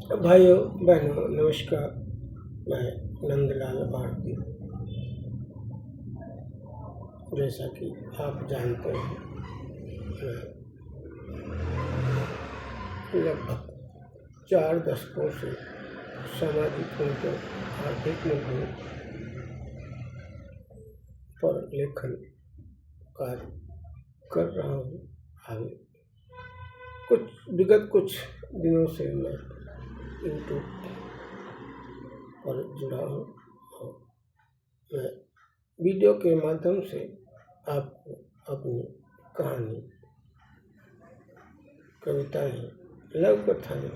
भाइयों बहनों नमस्कार। मैं नंदलाल भारती। जैसा कि आप जानते हैं, मैं लगभग 4 दशकों से सामाजिक मुद्दों, आर्थिक मुद्दों पर लेखन कार्य कर रहा हूँ। आगे विगत कुछ दिनों से मैं यूट्यूब पर जुड़ा हूँ और मैं वीडियो के माध्यम से आपको अपनी कहानी, कविताएं, लघु कथाएं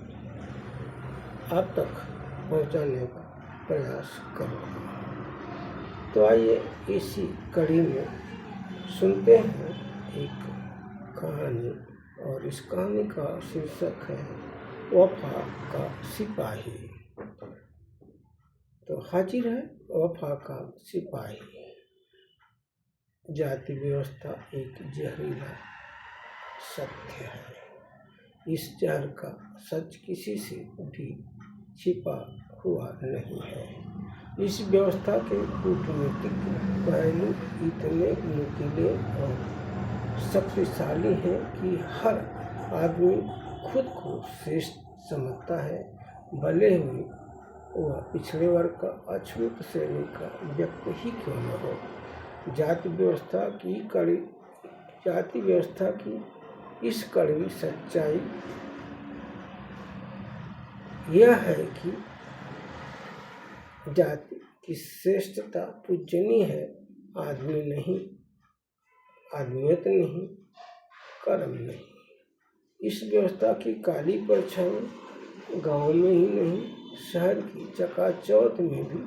आप तक पहुंचाने का प्रयास कर रहा हूँ। तो आइए इसी कड़ी में सुनते हैं एक कहानी, और इस कहानी का शीर्षक है वफा का सिपाही। तो हाजिर है वफा का सिपाही। जाति व्यवस्था एक जहरीला सत्य है। इस जहर का सच किसी से भी छिपा हुआ नहीं है। इस व्यवस्था के कूटनीतिक पहलू इतने नुकीले और शक्तिशाली हैं कि हर आदमी खुद को श्रेष्ठ समझता है, भले ही वह पिछड़े वर्ग का, अछूत श्रेणी का व्यक्ति ही क्यों न हो। जाति व्यवस्था की इस कड़वी सच्चाई यह है कि जाति की श्रेष्ठता पूजनीय है, आदमियत नहीं, कर्म नहीं। इस व्यवस्था की काली परछाई गांव में ही नहीं, शहर की चकाचौंध में भी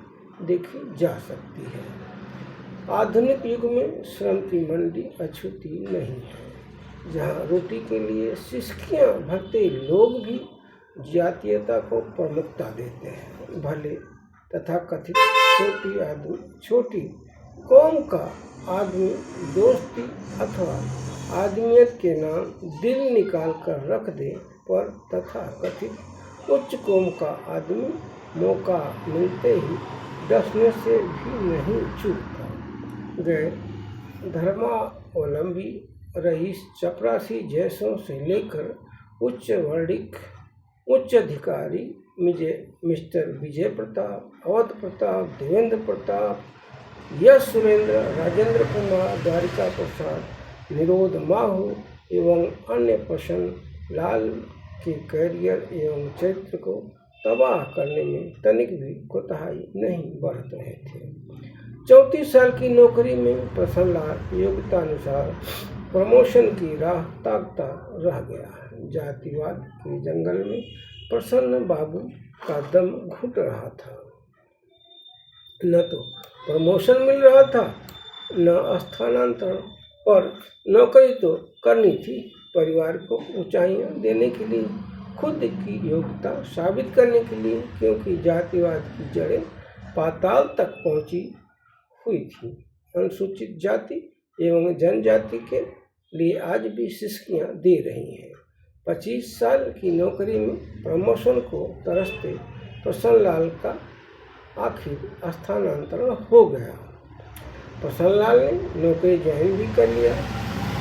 देखी जा सकती है। आधुनिक युग में श्रम की मंडी अछूती नहीं है। जहां रोटी के लिए सिसकियां भरते लोग भी जातीयता को प्रमुखता देते हैं। भले तथाकथित छोटी कौम का आदमी दोस्ती अथवा आदमियत के नाम दिल निकाल कर रख दे, पर तथाकथित उच्च कौम का आदमी मौका मिलते ही डसने से भी नहीं चूकता। गए धर्मावलंबी रईस चपरासी जैसों से लेकर उच्च अधिकारी मिस्टर विजय प्रताप, अवध प्रताप, देवेंद्र प्रताप, यश सुरेंद्र, राजेंद्र कुमार, द्वारिका प्रसाद, निरोध माहू एवं अन्य प्रसन्न लाल के कैरियर एवं चरित्र को तबाह करने में तनिक भी कोताही नहीं बरत रहे थे। 34 साल की नौकरी में प्रसन्नलाल योग्यतानुसार प्रमोशन की राह ताकता रह गया। जातिवाद के जंगल में प्रसन्न बाबू का दम घुट रहा था। न तो प्रमोशन मिल रहा था, न स्थानांतरण, पर नौकरी तो करनी थी। परिवार को ऊंचाइयां देने के लिए, खुद की योग्यता साबित करने के लिए, क्योंकि जातिवाद की जड़ें पाताल तक पहुंची हुई थी। अनुसूचित जाति एवं जनजाति के लिए आज भी सिसकियां दे रही हैं। 25 साल की नौकरी में प्रमोशन को तरसते प्रसन्नलाल का आखिर स्थानांतरण हो गया। प्रसन्नलाल ने नौकरी ज्वाइन भी कर लिया।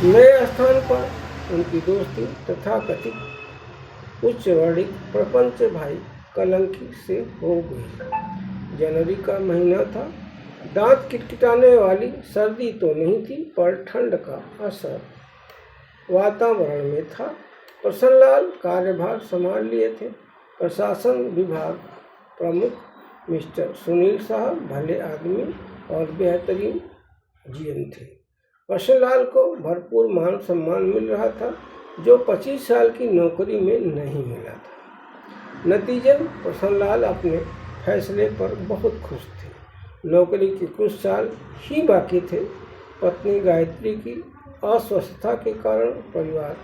नए स्थान पर उनकी दोस्ती तथाकथित उच्च वर्णिक प्रपंच भाई कलंकी से हो गई। जनवरी का महीना था। दांत किटकिटाने वाली सर्दी तो नहीं थी, पर ठंड का असर वातावरण में था। प्रसन्नलाल कार्यभार संभाल लिए थे। प्रशासन विभाग प्रमुख मिस्टर सुनील साहब भले आदमी और बेहतरीन जीएम थे। प्रसन्नलाल को भरपूर मान सम्मान मिल रहा था, जो 25 साल की नौकरी में नहीं मिला था। नतीजन प्रसन्नलाल अपने फैसले पर बहुत खुश थे। नौकरी के कुछ साल ही बाकी थे। पत्नी गायत्री की अस्वस्थता के कारण परिवार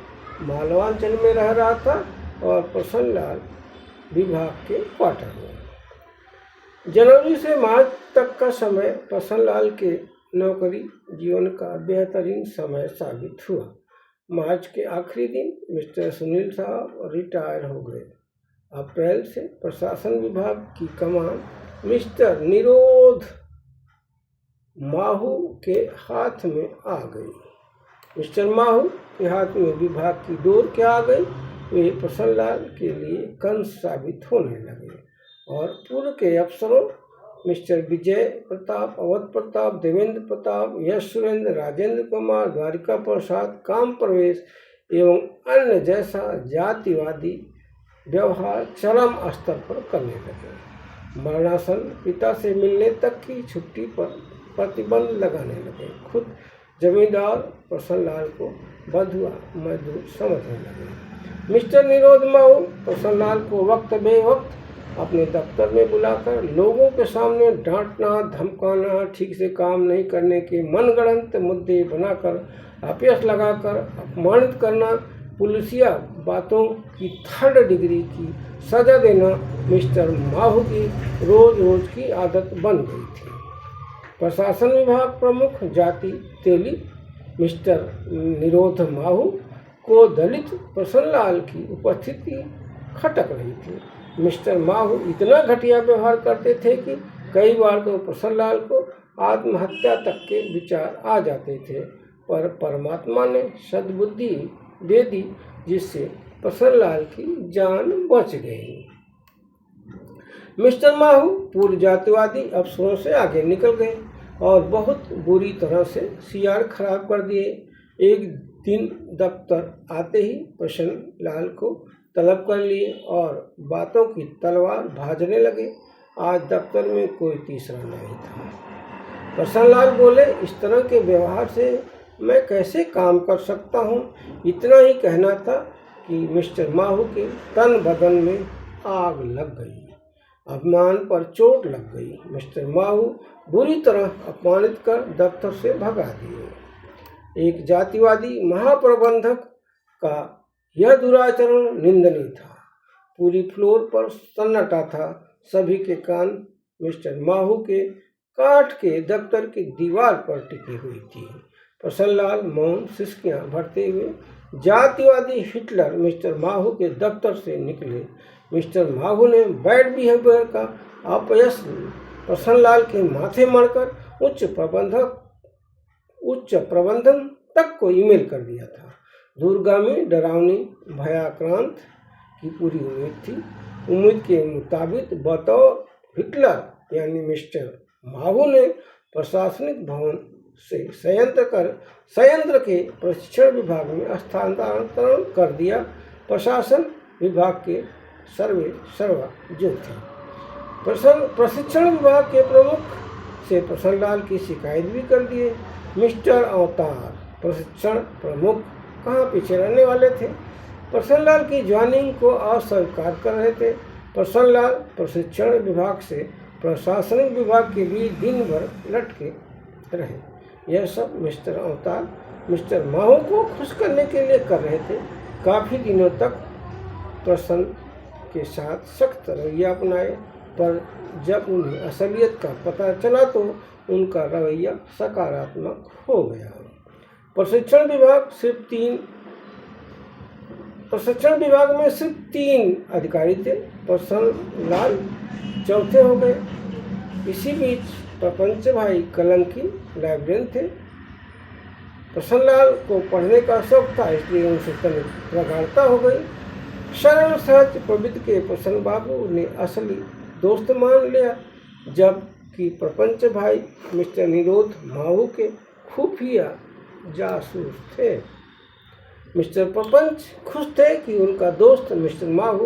मालवांचल में रह रहा था और प्रसन्नलाल विभाग के क्वार्टर में। जनवरी से मार्च तक का समय प्रसन्नलाल के नौकरी जीवन का बेहतरीन समय साबित हुआ। मार्च के आखिरी दिन मिस्टर सुनील साहब रिटायर हो गए। अप्रैल से प्रशासन विभाग की कमान मिस्टर निरोध माहू के हाथ में आ गई। मिस्टर माहू के हाथ में विभाग की डोर क्या आ गई, वे प्रसन्नलाल के लिए कंस साबित होने लगे और पूर्व के अफसरों मिस्टर विजय प्रताप, अवध प्रताप, देवेंद्र प्रताप, यश सुरेंद्र, राजेंद्र कुमार, द्वारिका प्रसाद, काम प्रवेश एवं अन्य जैसा जातिवादी व्यवहार चरम स्तर पर करने लगे। मरणासन पिता से मिलने तक की छुट्टी पर प्रतिबंध लगाने लगे। खुद जमींदार प्रसन्नलाल को बंधुआ मजदूर समझने लगे। मिस्टर निरोध माहू प्रसन्नलाल को वक्त बेवक्त अपने दफ्तर में बुलाकर लोगों के सामने डांटना, धमकाना, ठीक से काम नहीं करने के मनगढ़ंत मुद्दे बनाकर अपयश लगाकर अपमानित करना, पुलिसिया बातों की 3rd डिग्री की सजा देना मिस्टर माहू की रोज रोज की आदत बन गई थी। प्रशासन विभाग प्रमुख जाति तेली मिस्टर निरोध माहू को दलित प्रसन्नलाल की उपस्थिति खटक रही थी। मिस्टर माहू इतना घटिया व्यवहार करते थे कि कई बार तो प्रसन्नलाल को आत्महत्या तक के विचार आ जाते थे, पर परमात्मा ने सद्बुद्धि दे दी जिससे प्रसन्नलाल की जान बच गई। मिस्टर माहू पूर्व जातिवादी अफसरों से आगे निकल गए और बहुत बुरी तरह से सीआर खराब कर दिए। एक दिन दफ्तर आते ही प्रसन्नलाल को तलब कर लिए और बातों की तलवार भाजने लगे। आज दफ्तर में कोई तीसरा नहीं था। प्रसन्नलाल बोले, इस तरह के व्यवहार से मैं कैसे काम कर सकता हूँ। इतना ही कहना था कि मिस्टर माहू के तन बदन में आग लग गई, अपमान पर चोट लग गई। मिस्टर माहू बुरी तरह अपमानित कर दफ्तर से भगा दिए। एक जातिवादी महाप्रबंधक का यह दुराचरण निंदनीय था। पूरी फ्लोर पर सन्नाटा था। सभी के कान मिस्टर माहू के काठ के दफ्तर की दीवार पर टिकी हुई थी। प्रसन्नलाल मौन सिसकियां भरते हुए जातिवादी हिटलर मिस्टर माहू के दफ्तर से निकले। मिस्टर माहू ने बैड बिहेवियर का अपयश प्रसन्नलाल के माथे मारकर उच्च प्रबंधन तक को ईमेल कर दिया था। दूरगामी, डरावनी, भयाक्रांत की पूरी उम्मीद थी। उम्मीद के मुताबिक बतौर हिटलर यानी मिस्टर माहू ने प्रशासनिक भवन से संयंत्र के प्रशिक्षण विभाग में स्थानांतरण कर दिया। प्रशासन विभाग के सर्वा जो थे। प्रशिक्षण विभाग के प्रमुख से प्रसन्नलाल की शिकायत भी कर दिए। मिस्टर अवतार प्रशिक्षण प्रमुख कहाँ पीछे रहने वाले थे। प्रसन्नलाल की ज्वाइनिंग को अस्वीकार कर रहे थे। प्रसन्नलाल प्रशिक्षण विभाग से प्रशासनिक विभाग के बीच दिन भर लटके रहे। यह सब मिस्टर अवतार मिस्टर माहू को खुश करने के लिए कर रहे थे। काफ़ी दिनों तक प्रसन्न के साथ सख्त रवैया अपनाए, पर जब उन्हें असलियत का पता चला तो उनका रवैया सकारात्मक हो गया। प्रशिक्षण विभाग में सिर्फ 3 अधिकारी थे। प्रसन्नलाल चौथे हो गए। इसी बीच प्रपंच भाई कलंकी लाइब्रेरियन थे। प्रसन्नलाल को पढ़ने का शौक था, इसलिए उनसे तनिक प्रगाढ़ता हो गई। सरल सहज प्रवृत्ति के प्रसन्न बाबू ने असली दोस्त मान लिया, जबकि प्रपंच भाई मिस्टर निरोध माहू के खुफिया जासूस थे। मिस्टर प्रपंच खुश थे कि उनका दोस्त मिस्टर माहू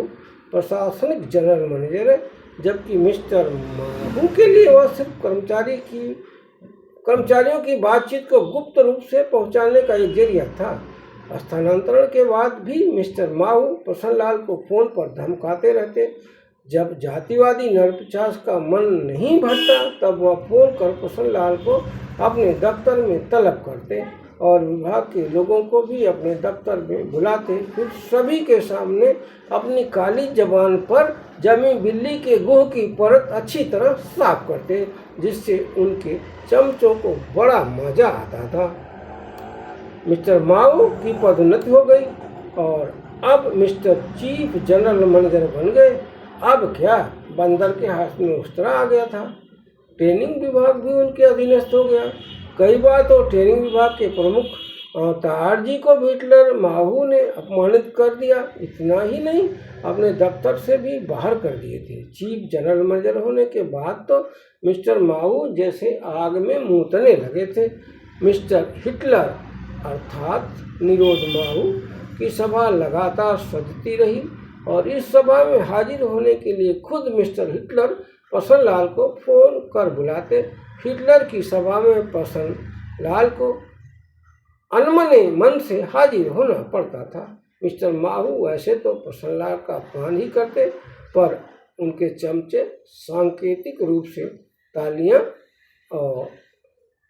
प्रशासनिक जनरल मैनेजर है, जबकि मिस्टर माहू के लिए वह सिर्फ कर्मचारियों की बातचीत को गुप्त रूप से पहुंचाने का एक जरिया था। स्थानांतरण के बाद भी मिस्टर माहू प्रसन्नलाल को फोन पर धमकाते रहते। जब जातिवादी नरपिशाच का मन नहीं भरता तब वह फोन कर प्रसन्नलाल को अपने दफ्तर में तलब करते और विभाग के लोगों को भी अपने दफ्तर में बुलाते। फिर सभी के सामने अपनी काली जबान पर जमी बिल्ली के गुह की परत अच्छी तरह साफ करते, जिससे उनके चमचों को बड़ा मजा आता था। मिस्टर माहू की पदोन्नति हो गई और अब मिस्टर चीफ जनरल मैनेजर बन गए। अब क्या, बंदर के हाथ में उस्तरा आ गया था। ट्रेनिंग विभाग भी उनके अधीनस्थ हो गया। कई बार तो ट्रेनिंग विभाग के प्रमुख तार जी को भी हिटलर माहू ने अपमानित कर दिया। इतना ही नहीं, अपने दफ्तर से भी बाहर कर दिए थे। चीफ जनरल मैनेजर होने के बाद तो मिस्टर माहू जैसे आग में मूतने लगे थे। मिस्टर हिटलर अर्थात निरोध माहू की सभा लगातार सजती रही और इस सभा में हाजिर होने के लिए खुद मिस्टर हिटलर प्रसन्नलाल को फोन कर बुलाते। हिटलर की सभा में प्रसन्नलाल को अनमने मन से हाजिर होना पड़ता था। मिस्टर माहू वैसे तो प्रसन्नलाल का अपमान ही करते, पर उनके चमचे सांकेतिक रूप से तालियां और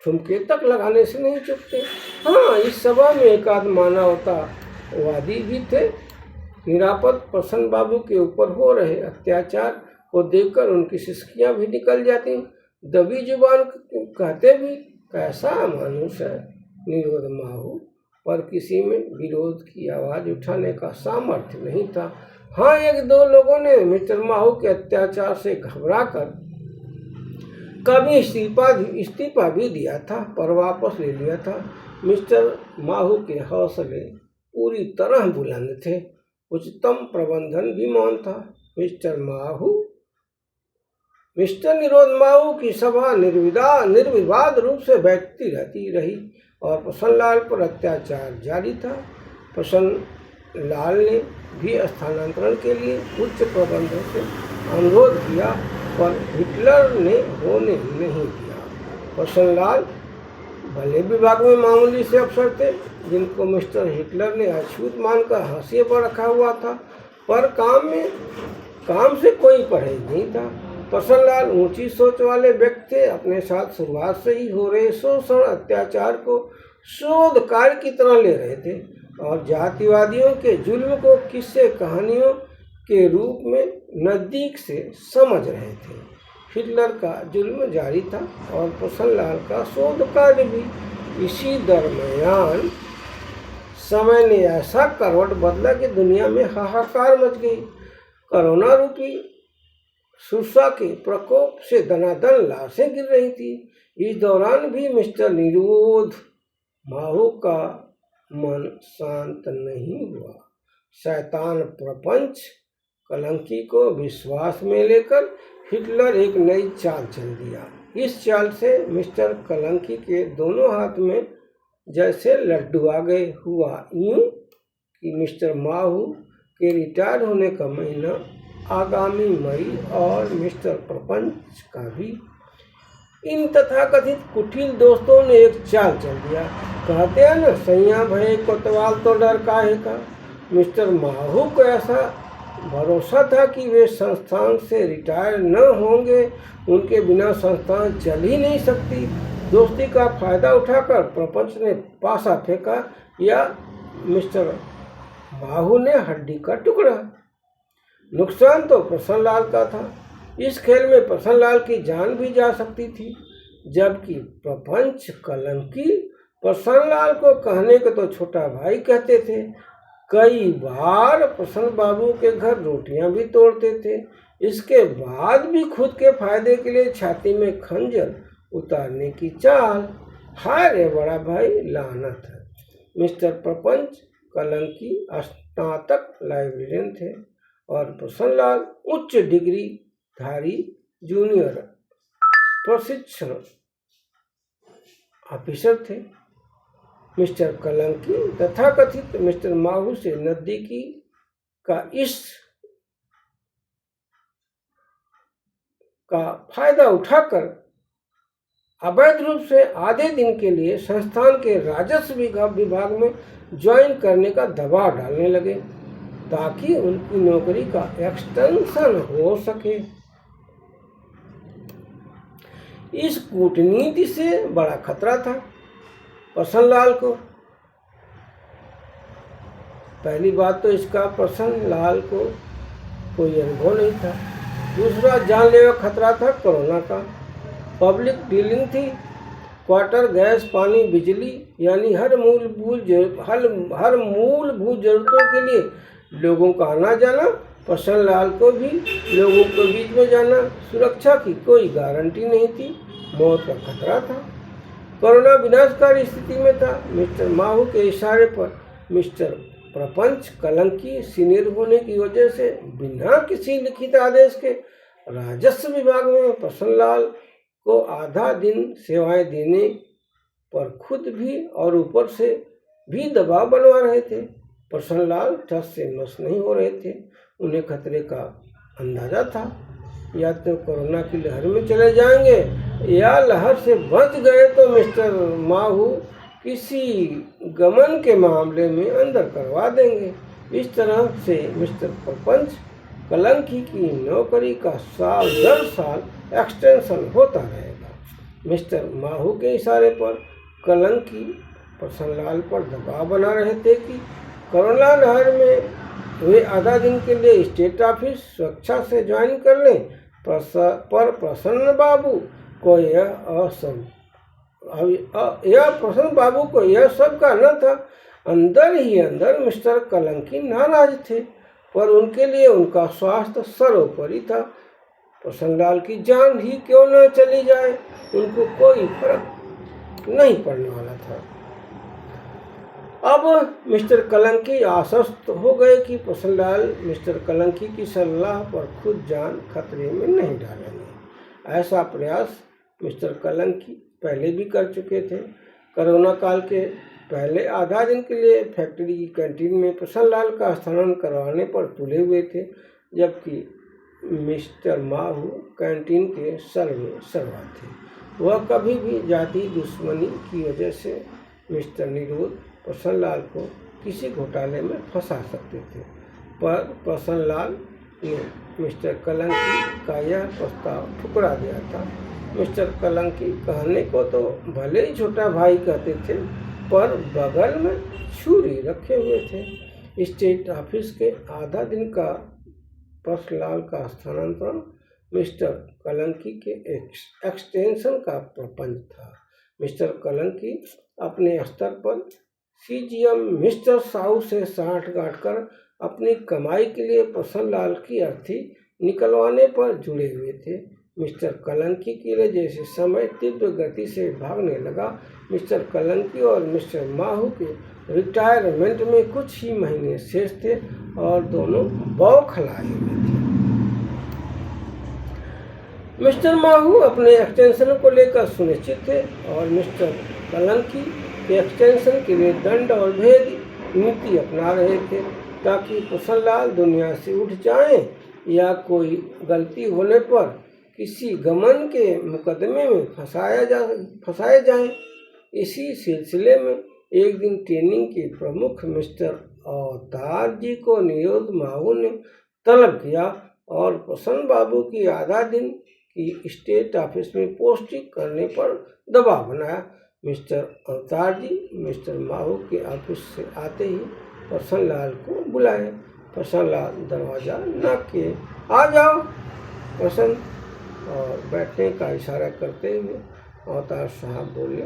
ठुमके तक लगाने से नहीं चुकते। हाँ, इस सभा में एक आध मानवतावादी भी थे। निरापद प्रसन्न बाबू के ऊपर हो रहे अत्याचार को देखकर उनकी सिसकियां भी निकल जाती। दबी जुबान कहते भी, कैसा मानुष है निरोध माहू, पर किसी में विरोध की आवाज़ उठाने का सामर्थ्य नहीं था। हाँ, एक दो लोगों ने मिस्टर माहू के अत्याचार से घबराकर कभी इस्तीफा भी दिया था, पर वापस ले लिया था। मिस्टर माहू के हौसले पूरी तरह बुलंद थे। उच्चतम प्रबंधन भी मौन था। मिस्टर निरोध माहू की सभा निर्विवाद रूप से बैठती रहती रही और प्रसन्नलाल पर अत्याचार जारी था। प्रसन्नलाल ने भी स्थानांतरण के लिए उच्च प्रबंधन से अनुरोध किया, पर हिटलर ने होने नहीं दिया। प्रसन्नलाल भले विभाग में मामूली से अफसर थे, जिनको मिस्टर हिटलर ने अछूत मानकर हाशिए पर रखा हुआ था, पर काम से कोई परहेज नहीं था। प्रसन्नलाल ऊंची सोच वाले व्यक्ति थे। अपने साथ शुरुआत से ही हो रहे शोषण अत्याचार को शोध कार्य की तरह ले रहे थे और जातिवादियों के जुल्म को किस्से कहानियों के रूप में नज़दीक से समझ रहे थे। हिटलर का जुल्म जारी था और प्रसन्नलाल का शोध कार्य भी। इसी दरमियान समय ने ऐसा करवट बदला कि दुनिया में हाहाकार मच गई। कोरोना रूपी सुरसा के प्रकोप से दनादन लाशें गिर रही थी। इस दौरान भी मिस्टर निरोध माहू का मन शांत नहीं हुआ। शैतान प्रपंच कलंकी को विश्वास में लेकर हिटलर एक नई चाल चल दिया। इस चाल से मिस्टर कलंकी के दोनों हाथ में जैसे लड्डू आ गए। हुआ यूं कि मिस्टर माहू के रिटायर होने का महीना आगामी मई और मिस्टर प्रपंच का भी। इन तथाकथित कुटिल दोस्तों ने एक चाल चल दिया। कहते हैं ना, सैया भये कोतवाल तो डर काहे का। मिस्टर माहू को ऐसा भरोसा था कि वे संस्थान से रिटायर न होंगे, उनके बिना संस्थान चल ही नहीं सकती। दोस्ती का फायदा उठाकर प्रपंच ने पासा फेंका या मिस्टर माहू ने हड्डी का टुकड़ा। नुकसान तो प्रसन्नलाल का था। इस खेल में प्रसन्नलाल की जान भी जा सकती थी, जबकि प्रपंच कलंकी प्रसन्नलाल को कहने को तो छोटा भाई कहते थे। कई बार प्रसन्न बाबू के घर रोटियां भी तोड़ते थे। इसके बाद भी खुद के फायदे के लिए छाती में खंजर उतारने की चाल। हाय रे बड़ा भाई, लानत है। मिस्टर प्रपंच कलंकी स्नातक लाइब्रेरियन थे और प्रसन्नलाल उच्च डिग्री धारी जूनियर प्रशिक्षण ऑफिसर थे। मिस्टर कलंकी तथाकथित मिस्टर माहू से नजदीकी का फायदा उठाकर अवैध रूप से आधे दिन के लिए संस्थान के राजस्व विभाग में ज्वाइन करने का दबाव डालने लगे, ताकि उनकी नौकरी का एक्सटेंशन हो सके। इस कूटनीति से बड़ा खतरा था प्रसन्नलाल को। पहली बात तो इसका प्रसन्नलाल को कोई अनुभव नहीं था। दूसरा, जानलेवा खतरा था कोरोना का। पब्लिक डीलिंग थी। क्वार्टर, गैस, पानी, बिजली यानी हर मूलभूत जरूरतों के लिए लोगों का आना जाना, प्रसन्नलाल को भी लोगों के बीच में जाना, सुरक्षा की कोई गारंटी नहीं थी, मौत का खतरा था। कोरोना विनाशकारी स्थिति में था। मिस्टर माहू के इशारे पर मिस्टर प्रपंच कलंकी सीनियर होने की वजह से बिना किसी लिखित आदेश के राजस्व विभाग में प्रसन्नलाल को आधा दिन सेवाएं देने पर खुद भी और ऊपर से भी दबाव बनवा रहे थे। प्रसन्नलाल ठस से मस नहीं हो रहे थे। उन्हें खतरे का अंदाजा था। या तो कोरोना की लहर में चले जाएंगे या लहर से बच गए तो मिस्टर माहू किसी गमन के मामले में अंदर करवा देंगे। इस तरह से मिस्टर प्रपंच कलंकी की नौकरी का साल दर साल एक्सटेंशन होता रहेगा। मिस्टर माहू के इशारे पर कलंकी प्रसन्नलाल पर दबाव बना रहे थे कि कोरोना लहर में वे आधा दिन के लिए स्टेट ऑफिस स्वेच्छा से ज्वाइन कर लें, पर प्रसन्न बाबू को प्रसन्न बाबू को यह सब का न था। अंदर ही अंदर मिस्टर कलंकी नाराज थे, पर उनके लिए उनका स्वास्थ्य सर्वोपरि था। प्रसन्नलाल की जान ही क्यों न चली जाए, उनको कोई फर्क नहीं पड़ने वाला था। अब मिस्टर कलंकी आश्वस्त हो गए कि प्रसन्नलाल मिस्टर कलंकी की सलाह पर खुद जान खतरे में नहीं डालेंगे। ऐसा प्रयास मिस्टर कलंकी पहले भी कर चुके थे। कोरोना काल के पहले आधा दिन के लिए फैक्ट्री की कैंटीन में प्रसन्नलाल का स्थानांतरण करवाने पर तुले हुए थे, जबकि मिस्टर माहू कैंटीन के सर्वा थे। वह कभी भी जाति दुश्मनी की वजह से मिस्टर निरोध प्रसन्नलाल को किसी घोटाले में फंसा सकते थे, पर प्रसन्नलाल ने मिस्टर कलंकी का यह प्रस्ताव ठुकरा दिया था। मिस्टर कलंकी कहने को तो भले ही छोटा भाई कहते थे, पर बगल में छुरी रखे हुए थे। स्टेट ऑफिस के आधा दिन का प्रसन्नलाल का स्थानांतरण मिस्टर कलंकी के एक्सटेंशन का प्रपंच था। मिस्टर कलंकी अपने स्तर पर सीजीएम मिस्टर साहू से साठगांठ कर अपनी कमाई के लिए प्रसन्नलाल की अर्थी निकलवाने पर जुड़े हुए थे। मिस्टर कलंकी के लिए जैसे समय तीव्र गति से भागने लगा, मिस्टर कलंकी और मिस्टर माहू के रिटायरमेंट में कुछ ही महीने शेष थे और दोनों बौखलाए हुए थे। मिस्टर माहू अपने एक्सटेंशन को लेकर सुनिश्चित थे और मिस्टर कलंकी के एक्सटेंशन के लिए दंड और भेद नीति अपना रहे थे, ताकि प्रसन्नलाल दुनिया से उठ जाएं या कोई गलती होने पर किसी गमन के मुकदमे में फंसाए जाएं। इसी सिलसिले में एक दिन ट्रेनिंग के प्रमुख मिस्टर अवतार जी को निरोध माहू ने तलब किया और प्रसन्न बाबू की आधा दिन की स्टेट ऑफिस में पोस्टिंग करने पर दबाव बनाया। मिस्टर अवतार जी मिस्टर माहू के ऑफिस से आते ही प्रसन्नलाल को बुलाए। प्रसन्नलाल दरवाजा knock किए। आ जाओ प्रसन्न, और बैठने का इशारा करते हुए अवतार साहब बोले,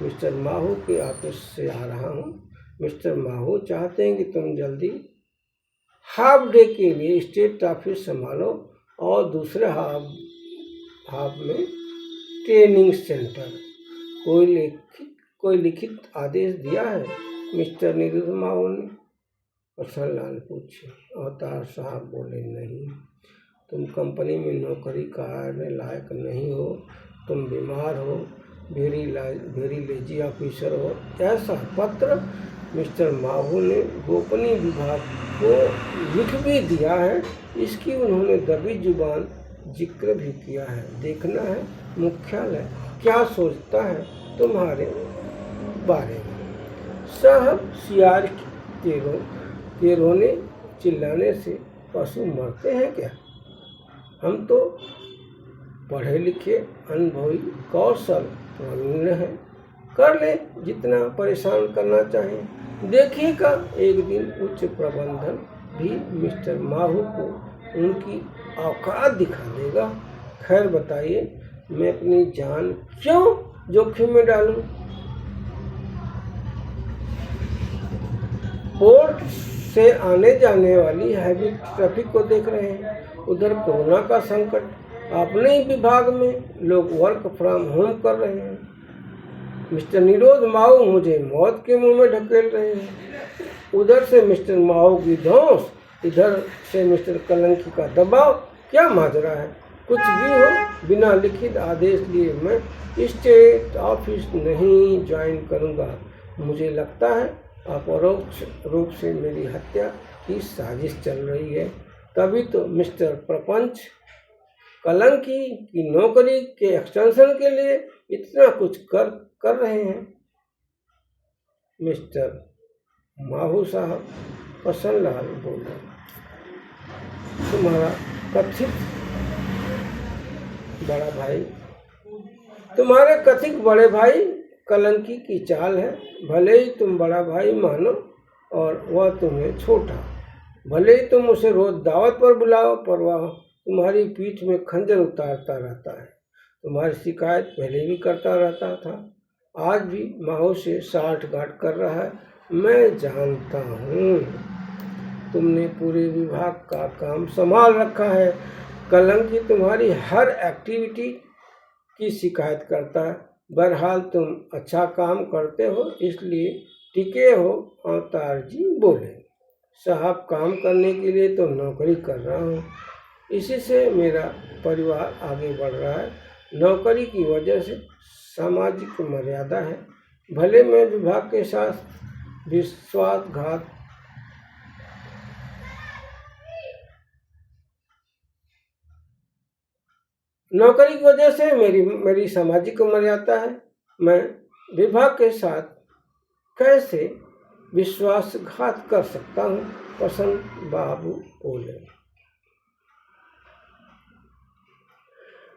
मिस्टर माहू के ऑफिस से आ रहा हूँ। मिस्टर माहू चाहते हैं कि तुम जल्दी हाफ डे के लिए स्टेट ऑफिस संभालो और दूसरे हाफ में ट्रेनिंग सेंटर। कोई लिखित आदेश दिया है? मिस्टर निरुद्ध माहू ने प्रसन्नलाल पूछे। अवतार साहब बोले, नहीं, तुम कंपनी में नौकरी करने लायक नहीं हो, तुम बीमार हो, वेरी लेजी ऑफिसर हो। ऐसा पत्र मिस्टर माहू ने गोपनीय विभाग को लिख भी दिया है। इसकी उन्होंने दबी जुबान जिक्र भी किया है। देखना है मुख्यालय क्या सोचता है तुम्हारे बारे में। साहब, सियार के रोने चिल्लाने से पशु मरते हैं क्या? हम तो पढ़े लिखे अनुभवी कौशल प्रवीण हैं, कर ले जितना परेशान करना चाहें। देखिएगा एक दिन उच्च प्रबंधन भी मिस्टर माहू को उनकी औकात दिखा देगा। खैर बताइए, मैं अपनी जान क्यों जोखिम में डालूं? पोर्ट से आने जाने वाली हैवी ट्रैफिक को देख रहे हैं। उधर कोरोना का संकट, अपने ही विभाग में लोग वर्क फ्रॉम होम कर रहे हैं। मिस्टर निरोध माऊ मुझे मौत के मुंह में ढकेल रहे हैं। उधर से मिस्टर माऊ की धौंस, इधर से मिस्टर कलंकी का दबाव। क्या माजरा है? कुछ भी हो, बिना लिखित आदेश लिए मैं स्टेट ऑफिस नहीं ज्वाइन करूंगा। मुझे लगता है अपरोक्ष रूप से मेरी हत्या की साजिश चल रही है। तभी तो मिस्टर प्रपंच कलंकी की नौकरी के एक्सटेंशन के लिए इतना कुछ कर रहे हैं। मिस्टर माहू साहब, प्रसन्न लाल बोले, तुम्हारा कथित बड़ा भाई, तुम्हारे कथित बड़े भाई कलंकी की चाल है। भले ही तुम बड़ा भाई मानो और वह तुम्हें छोटा, भले ही तुम उसे रोज दावत पर बुलाओ, पर वह तुम्हारी पीठ में खंजर उतारता रहता है। तुम्हारी शिकायत पहले भी करता रहता था, आज भी माहू से साठगांठ कर रहा है। मैं जानता हूँ तुमने पूरे विभाग का काम संभाल रखा है। कलंकी तुम्हारी हर एक्टिविटी की शिकायत करता है। बहरहाल तुम अच्छा काम करते हो, इसलिए टिके हो। अवतार जी बोले, साहब काम करने के लिए तो नौकरी कर रहा हूँ, इसी से मेरा परिवार आगे बढ़ रहा है। नौकरी की वजह से सामाजिक मर्यादा है। भले मैं विभाग के साथ विश्वासघात नौकरी की वजह से मेरी सामाजिक मर्यादा है। मैं विभाग के साथ कैसे विश्वासघात कर सकता हूँ? प्रसन्न बाबू बोले,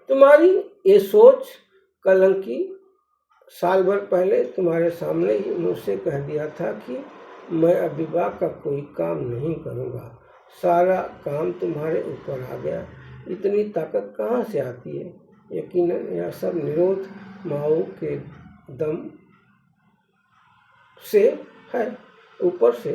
तुम्हारी ये सोच कलंकी साल भर पहले तुम्हारे सामने ही मुझसे कह दिया था कि मैं अब विभाग का कोई काम नहीं करूँगा। सारा काम तुम्हारे ऊपर आ गया। इतनी ताकत कहाँ से आती है? यकीनन यह सब निरोध माऊ के दम से है। ऊपर से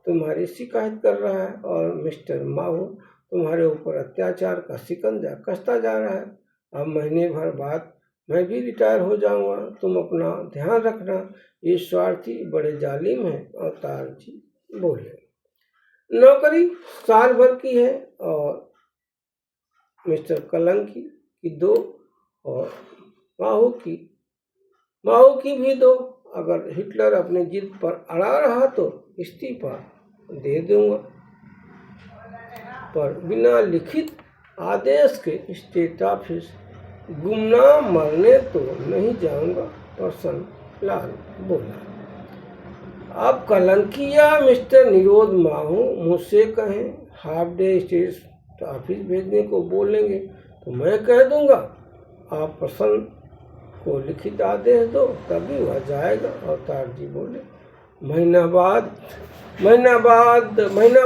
तुम्हारी शिकायत कर रहा है और मिस्टर माऊ तुम्हारे ऊपर अत्याचार का शिकंजा कसता जा रहा है। अब महीने भर बाद मैं भी रिटायर हो जाऊंगा। तुम अपना ध्यान रखना। ये स्वार्थी बड़े जालिम हैं। अवतार जी बोले, नौकरी साल भर की है और मिस्टर कलंकी की 2 और माहू की भी 2। अगर हिटलर अपनी जिद पर अड़ा रहा तो इस्तीफा दे दूंगा, पर बिना लिखित आदेश के स्टेट ऑफिस गुमनाम मरने तो नहीं जाऊंगा। प्रसन्न लाल बोला, अब कलंकी या मिस्टर निरोध माहू मुझसे कहें हाफ डे स्टेट ऑफिस भेजने को बोलेंगे तो मैं कह दूंगा आप प्रसन्न को लिखित आदेश दो, तभी वह जाएगा। अवतार जी बोले, महीना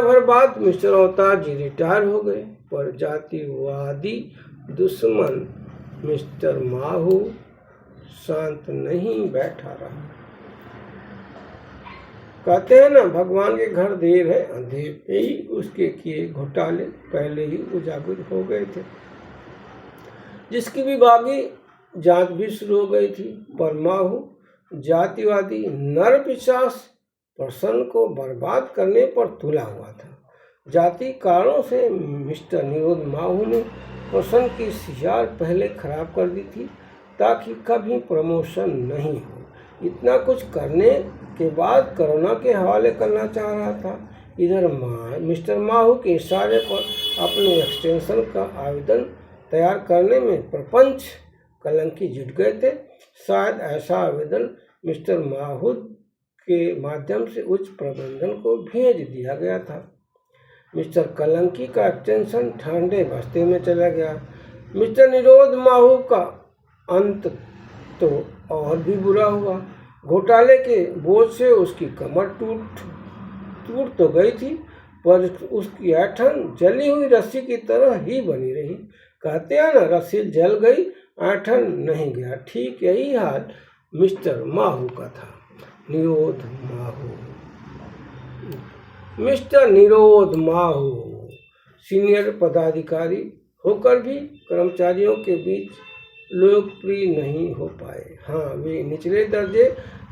भर बाद मिस्टर अवतार जी रिटायर हो गए, पर जातिवादी दुश्मन मिस्टर माहू शांत नहीं बैठा रहा। कहते हैं ना, भगवान के घर देर है अंधेर पे ही उसके किए घोटाले पहले ही उजागर हो गए थे। जिसकी विभागी जांच भी शुरू हो गई थी, पर माहू जातिवादी नर पिशाच प्रसन्न को बर्बाद करने पर तुला हुआ था। जाति कारणों से मिस्टर निरोध माहू ने प्रसन्न की सियार पहले खराब कर दी थी ताकि कभी प्रमोशन नहीं हो। इतना कुछ करने के बाद कोरोना के हवाले करना चाह रहा था। इधर मिस्टर माहू के इशारे पर अपने एक्सटेंशन का आवेदन तैयार करने में प्रपंच कलंकी जुट गए थे। शायद ऐसा आवेदन मिस्टर माहू के माध्यम से उच्च प्रबंधन को भेज दिया गया था। मिस्टर कलंकी का एक्सटेंशन ठंडे बस्ते में चला गया। मिस्टर निरोध माहू का अंत तो और भी बुरा हुआ। घोटाले के बोझ से उसकी कमर टूट तो गई थी, पर उसकी ऐंठन जली हुई रस्सी की तरह ही बनी रही। कहते हैं ना, रस्सी जल गई, ऐंठन नहीं गया। ठीक यही हाल मिस्टर माहू का था। निरोध माहू मिस्टर निरोध माहू सीनियर पदाधिकारी होकर भी कर्मचारियों के बीच लोकप्रिय नहीं हो पाए। हाँ, वे निचले दर्जे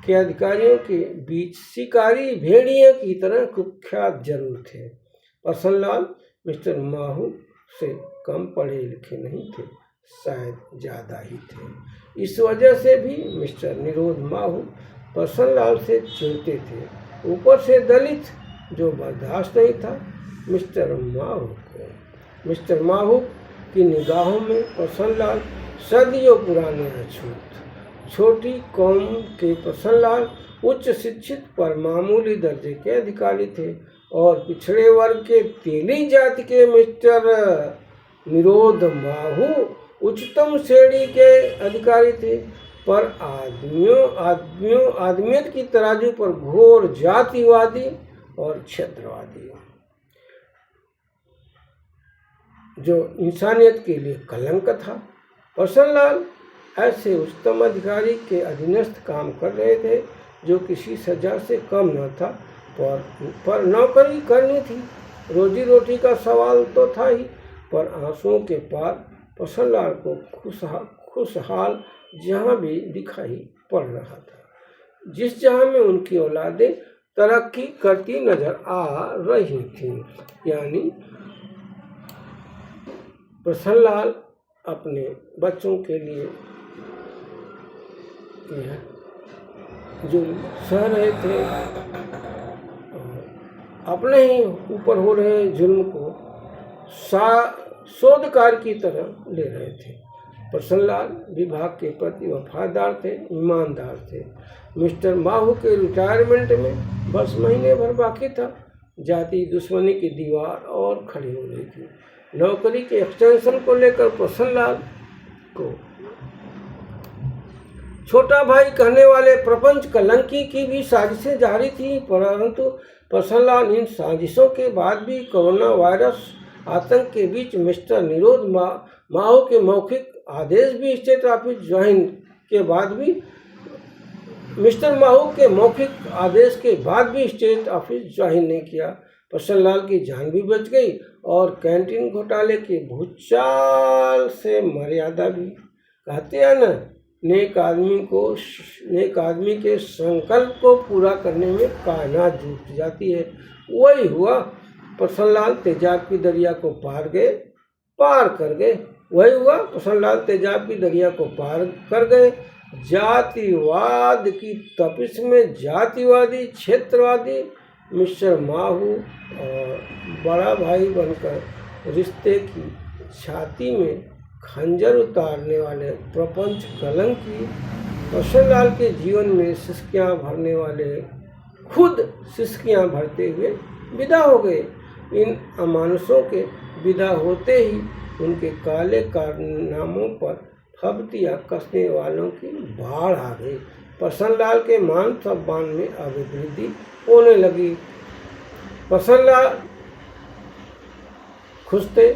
के अधिकारियों के बीच शिकारी भेड़िए की तरह कुख्यात जरूर थे। प्रसन्नलाल मिस्टर माहू से कम पढ़े लिखे नहीं थे, शायद ज़्यादा ही थे। इस वजह से भी मिस्टर निरोध माहू प्रसन्नलाल से चिढ़ते थे। ऊपर से दलित, जो बर्दाश्त नहीं था मिस्टर माहू की निगाहों में प्रसन्नलाल सदियों पुराने अछूत। छोटी कौम के प्रसन्नलाल उच्च शिक्षित पर मामूली दर्जे के अधिकारी थे और पिछड़े वर्ग के तेली जाति के मिस्टर निरोध माहू उच्चतम श्रेणी के अधिकारी थे, पर आदमियत की तराजू पर घोर जातिवादी और क्षेत्रवादी, जो इंसानियत के लिए कलंक था। प्रसन्नलाल ऐसे उच्चतम अधिकारी के अधीनस्थ काम कर रहे थे जो किसी सजा से कम न था, पर नौकरी करनी थी। रोजी रोटी का सवाल तो था ही, पर आंसुओं के पार प्रसन्नलाल को खुशहाल जहां भी दिखाई पड़ रहा था, जिस जहां में उनकी औलादें तरक्की करती नजर आ रही थीं। यानी प्रसन्नलाल अपने बच्चों के लिए जुल्म सह रहे थे, अपने ही ऊपर हो रहे जुल्म को शोधकार की तरह ले रहे थे। प्रसन्नलाल विभाग के प्रति वफादार थे, ईमानदार थे। मिस्टर माहू के रिटायरमेंट में बस महीने भर बाकी था। जाति दुश्मनी की दीवार और खड़ी हो रही थी। नौकरी के एक्सटेंशन को लेकर प्रसन्नलाल को छोटा भाई कहने वाले प्रपंच कलंकी की भी साजिशें जारी थी, परंतु प्रसन्नलाल इन साजिशों के बाद भी कोरोना वायरस आतंक के बीच मिस्टर निरोध माहू के मौखिक आदेश भी स्टेट ऑफिस ज्वाइन के बाद भी मिस्टर माहू के मौखिक आदेश के बाद भी स्टेट ऑफिस ज्वाइन नहीं किया। प्रसन्नलाल की जान भी बच गई और कैंटीन घोटाले के भूचाल से मर्यादा भी। कहते हैं ना, नेक आदमी के संकल्प को पूरा करने में कायनात जुट जाती है। वही हुआ। प्रसन्नलाल तेजाब की दरिया को पार कर गए। वही हुआ। प्रसन्नलाल तेजाब की दरिया को पार कर गए। जातिवाद की तपिश में जातिवादी क्षेत्रवादी मिस्टर माहू और बड़ा भाई बनकर रिश्ते की छाती में खंजर उतारने वाले प्रपंच कलंकी प्रसन्नलाल के जीवन में सिसकियां भरने वाले खुद सिसकियां भरते हुए विदा हो गए। इन अमानुषों के विदा होते ही उनके काले कारनामों पर फबतियाँ कसने वालों की बाढ़ आ गई। प्रसन्नलाल के मान सम्मान में अब वृद्धि होने लगी। प्रसन्नलाल खुश थे।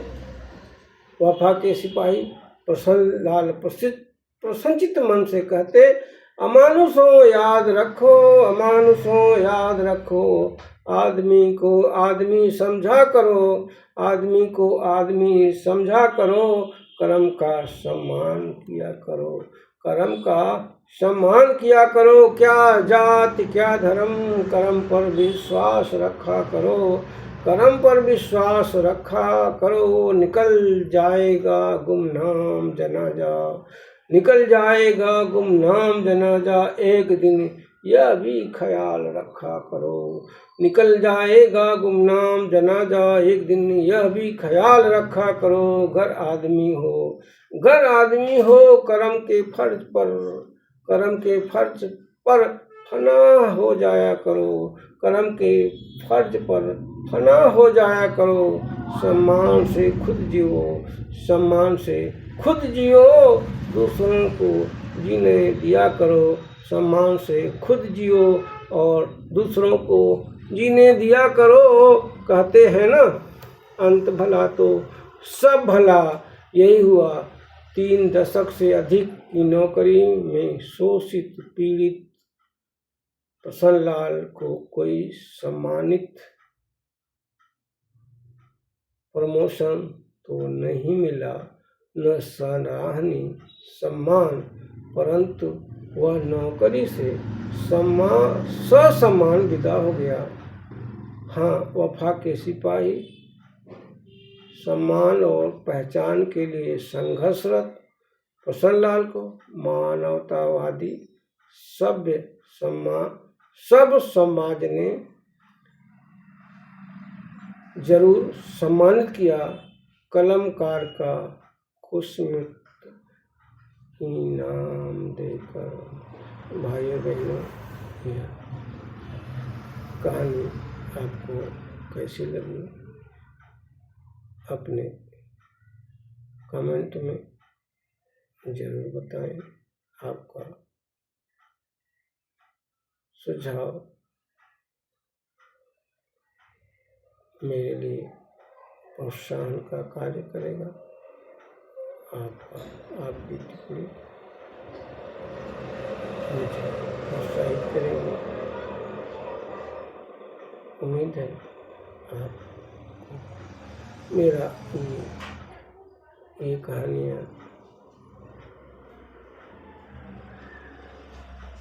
वफा के सिपाही प्रसन्नलाल प्रसन्नचित मन से कहते, अमानुषों याद रखो, अमानुषों याद रखो, आदमी को आदमी समझा करो, आदमी को आदमी समझा करो, कर्म का सम्मान किया करो, कर्म का सम्मान किया करो। क्या जाति क्या धर्म, कर्म पर विश्वास रखा करो, कर्म पर विश्वास रखा करो। निकल जाएगा गुमनाम जनाजा, निकल जाएगा गुमनाम जनाजा, एक दिन यह भी ख्याल रखा करो। निकल जाएगा गुमनाम जनाजा, एक दिन यह भी ख्याल रखा करो। घर आदमी हो कर्म के फर्ज पर फना हो जाया करो, कर्म के फर्ज पर फना हो जाया करो। सम्मान से खुद जियो, सम्मान से खुद जियो, दूसरों को जीने दिया करो। सम्मान से खुद जियो और दूसरों को जीने दिया करो। कहते हैं ना, अंत भला तो सब भला। यही हुआ। 3 दशक से अधिक की नौकरी में शोषित पीड़ित प्रसन्नलाल को कोई सम्मानित प्रमोशन तो नहीं मिला, न सराहनीय सम्मान, परंतु वह नौकरी से ससम्मान विदा हो गया। हाँ, वफा के सिपाही, सम्मान और पहचान के लिए संघर्षरत प्रसन्नलाल को मानवतावादी सब समाज ने जरूर सम्मानित किया। कलमकार का खुशमित इनाम देकर। भाइयों बहनों, यह कहानी आपको कैसी लगी अपने कमेंट में जरूर बताएं। आपका सुझाव मेरे लिए प्रोत्साहन का कार्य करेगा। आपकी टिप्पणी मुझे प्रोत्साहित करेगी। उम्मीद है आपको मेरा ये कहानियाँ,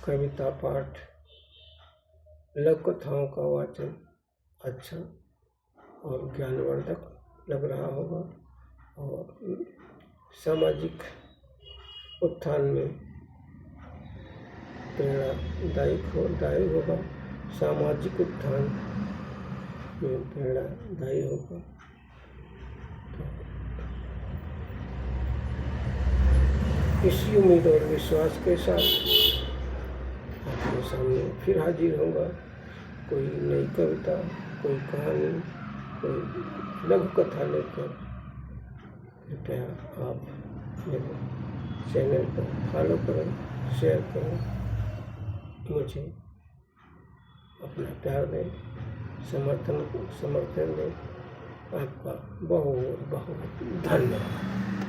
कविता पाठ, लघु कथाओं का वाचन अच्छा और ज्ञानवर्धक लग रहा होगा और सामाजिक उत्थान में प्रेरणादायी होगा। सामाजिक उत्थान में प्रेरणादायी होगा। इसी उम्मीद और विश्वास के साथ आपके सामने फिर हाजिर होगा। कोई नई कविता, कोई कहानी, कोई लघु कथा लेकर। कृपया आप मेरे चैनल को फॉलो करें, शेयर करें, मुझे अपना प्यार दें, समर्थन दें। आपका बहुत बहुत धन्यवाद।